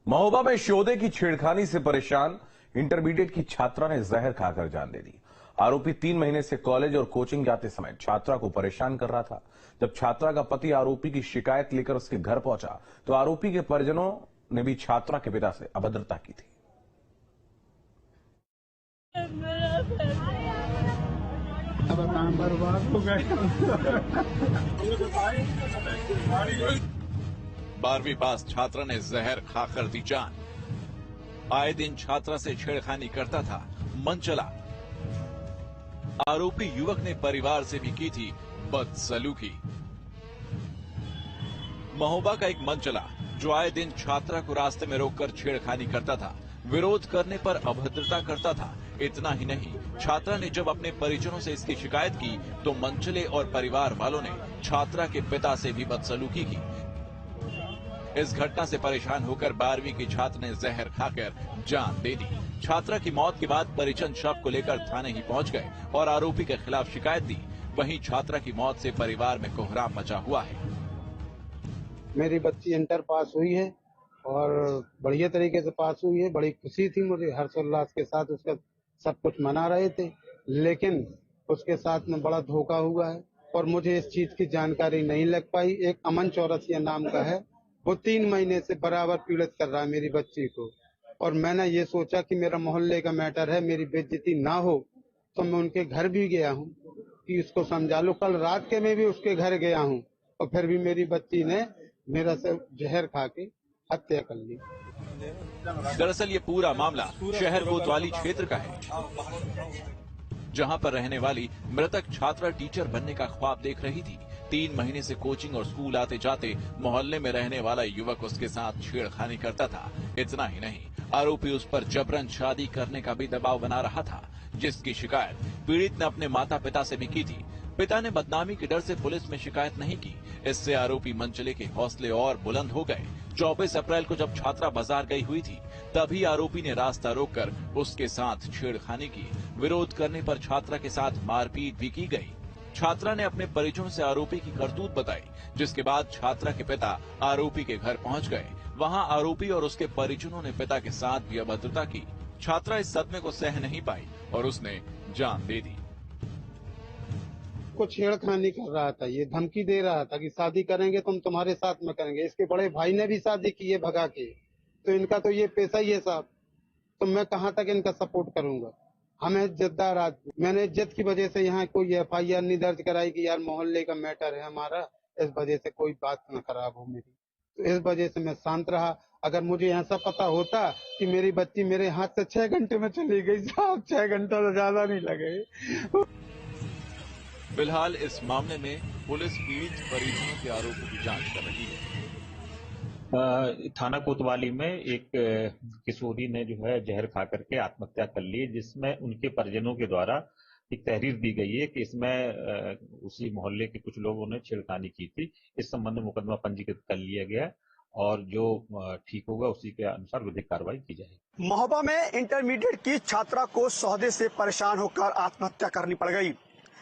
महोबा में शोधे की छेड़खानी से परेशान इंटरमीडिएट की छात्रा ने जहर खाकर जान दे दी। आरोपी 3 महीने से कॉलेज और कोचिंग जाते समय छात्रा को परेशान कर रहा था। जब छात्रा का पति आरोपी की शिकायत लेकर उसके घर पहुंचा तो आरोपी के परिजनों ने भी छात्रा के पिता से अभद्रता की थी। अब काम बर्बाद हो गए। 12वीं पास छात्रा ने जहर खाकर दी जान। आए दिन छात्रा से छेड़खानी करता था, मन चला। आरोपी युवक ने परिवार से भी की थी बदसलूकी। महोबा का एक मन चला जो आए दिन छात्रा को रास्ते में रोककर छेड़खानी करता था, विरोध करने पर अभद्रता करता था। इतना ही नहीं, छात्रा ने जब अपने परिजनों से इसकी शिकायत की तो मंचले और परिवार वालों ने छात्रा के पिता से भी बदसलूकी की। इस घटना से परेशान होकर 12वीं की छात्र ने जहर खाकर जान दे दी। छात्रा की मौत के बाद परिजन शव को लेकर थाने ही पहुंच गए और आरोपी के खिलाफ शिकायत दी। वहीं छात्रा की मौत से परिवार में कोहराम मचा हुआ है। मेरी बच्ची इंटर पास हुई है और बढ़िया तरीके से पास हुई है। बड़ी खुशी थी मुझे, हर्षोल्लास के साथ उसका सब कुछ मना रहे थे, लेकिन उसके साथ में बड़ा धोखा हुआ है और मुझे इस चीज की जानकारी नहीं लग पाई। एक अमन चौरसिया नाम का है, वो 3 महीने से बराबर पीड़ित कर रहा है मेरी बच्ची को, और मैंने ये सोचा कि मेरा मोहल्ले का मैटर है, मेरी बेइज्जती ना हो, तो मैं उनके घर भी गया हूँ कि उसको समझा लो। कल रात के मैं भी उसके घर गया हूँ और फिर भी मेरी बच्ची ने मेरा से जहर खा के हत्या कर ली। दरअसल ये पूरा मामला शहर कोतवाली क्षेत्र का है, जहां पर रहने वाली मृतक छात्रा टीचर बनने का ख्वाब देख रही थी। 3 महीने से कोचिंग और स्कूल आते जाते मोहल्ले में रहने वाला युवक उसके साथ छेड़खानी करता था। इतना ही नहीं, आरोपी उस पर जबरन शादी करने का भी दबाव बना रहा था, जिसकी शिकायत पीड़ित ने अपने माता पिता से भी की थी। पिता ने बदनामी के डर से पुलिस में शिकायत नहीं की। इससे आरोपी मंचले के हौसले और बुलंद हो गए। 24 अप्रैल को जब छात्रा बाजार गई हुई थी, तभी आरोपी ने रास्ता रोककर उसके साथ छेड़खानी की। विरोध करने पर छात्रा के साथ मारपीट भी की गई। छात्रा ने अपने परिजनों से आरोपी की करतूत बताई, जिसके बाद छात्रा के पिता आरोपी के घर पहुंच गए। वहां आरोपी और उसके परिजनों ने पिता के साथ भी अभद्रता की। छात्रा इस सदमे को सह नहीं पाई और उसने जान दे दी। को छेड़खानी कर रहा था, ये धमकी दे रहा था कि शादी करेंगे तुम तुम्हारे साथ में करेंगे। इसके बड़े भाई ने भी शादी की है भगा के, तो इनका तो ये पेशा ही है साहब। तो मैं कहाँ तक इनका सपोर्ट करूंगा। हमें इज्जतदार आदमी, मैंने इज्जत की वजह से यहाँ कोई FIR नहीं दर्ज कराई कि यार मोहल्ले का मैटर है हमारा, इस वजह से कोई बात न खराब हो मेरी, तो इस वजह से मैं शांत रहा। अगर मुझे ऐसा पता होता कि मेरी बच्ची मेरे हाथ से 6 घंटे में चली गई साहब, 6 घंटा तो ज्यादा नहीं लगे। फिलहाल इस मामले में पुलिस पीड़ित परिजनों के आरोपों की जांच कर रही है। थाना कोतवाली में एक किशोरी ने जो है जहर खा करके आत्महत्या कर ली, जिसमें उनके परिजनों के द्वारा एक तहरीर दी गई है कि इसमें उसी मोहल्ले के कुछ लोगों ने छेड़खानी की थी। इस संबंध में मुकदमा पंजीकृत कर लिया गया और जो ठीक होगा उसी के अनुसार विधिक कार्रवाई की जाएगी। महोबा में इंटरमीडिएट की छात्रा को सौदे से परेशान होकर आत्महत्या करनी पड़ गई।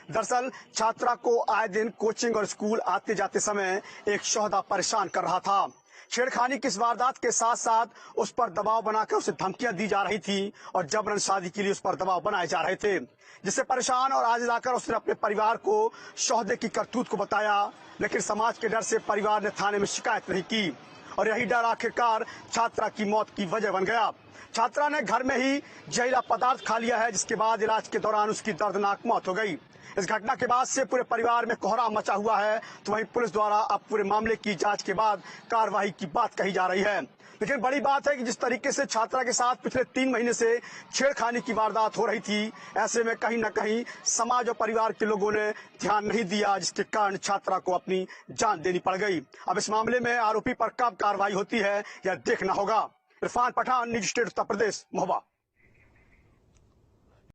दरअसल छात्रा को आए दिन कोचिंग और स्कूल आते जाते समय एक सौदा परेशान कर रहा था। छेड़खानी की इस वारदात के साथ साथ उस पर दबाव बनाकर उसे धमकियां दी जा रही थी और जबरन शादी के लिए उस पर दबाव बनाए जा रहे थे, जिससे परेशान और आज लाकर उसने अपने परिवार को सौदे की करतूत को बताया। लेकिन समाज के डर से परिवार ने थाने में शिकायत नहीं की और यही डर आखिरकार छात्रा की मौत की वजह बन गया। छात्रा ने घर में ही जहरीला पदार्थ खा लिया है, जिसके बाद इलाज के दौरान उसकी दर्दनाक मौत हो गई। इस घटना के बाद से पूरे परिवार में कोहराम मचा हुआ है। तो वहीं पुलिस द्वारा अब पूरे मामले की जांच के बाद कार्रवाई की बात कही जा रही है। लेकिन बड़ी बात है कि जिस तरीके से छात्रा के साथ पिछले 3 महीने से छेड़खानी की वारदात हो रही थी, ऐसे में कहीं न कहीं समाज और परिवार के लोगों ने ध्यान नहीं दिया, जिसके कारण छात्रा को अपनी जान देनी पड़ गई। अब इस मामले में आरोपी पर कब कार्रवाई होती है यह देखना होगा। Irfan Pathan, news state Uttar Pradesh, Mahoba.